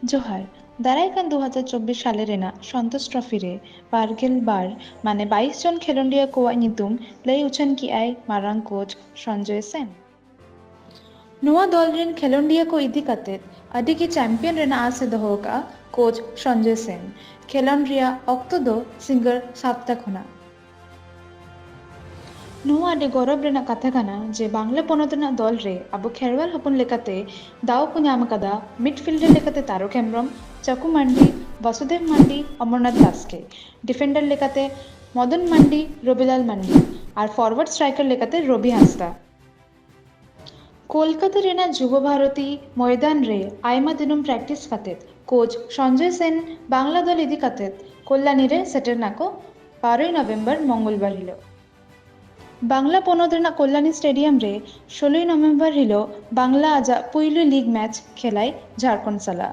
जोहार दाराइकान 2024 साले रेना संतोष ट्रॉफी रे बारगेल बार माने 22 जन खेलोंडिया कोआ नितुम लई उछन की आई मारांग कोच संजय सेन नुआ दल रेन खेलोंडिया को इदी कतेत अडी की चैंपियन रेना आसे दोहो का कोच संजय सेन खेलोन रिया ऑक्तो दो सिंगर साप्ता खुना नुआ अडी गौरव रेना कथा कना जे बांग्ला पोनोत रेना दल रे अबो खेरवाल हपन लेकाते दाव को ᱧᱟᱢ कदा मिडफील्डर लेकाते तारक हेम्ब्रम चकु मांडी वसुदेव मांडी अमरनाथ बास्के डिफेंडर लेकाते मदन मांडी रबिलाल मांडी और फॉरवर्ड स्ट्राइकर लेकाते रवि हांसदा कोलकाता रेना जुब भारती मैदान रे आयमा दिनुम प्रैक्टिस कतेत कोच संजय सेन बांग्ला दल इदी कतेत कल्याणी रे सेटर नाको 12 नवेम्बर मंगलवार हिलो बांग्ला पोनोत रेना कल्याणी स्टेडियम रे 16 नवेम्बर हिलो बांग्ला आजा पुइलु लीग मैच खेलाई झारखंड साला।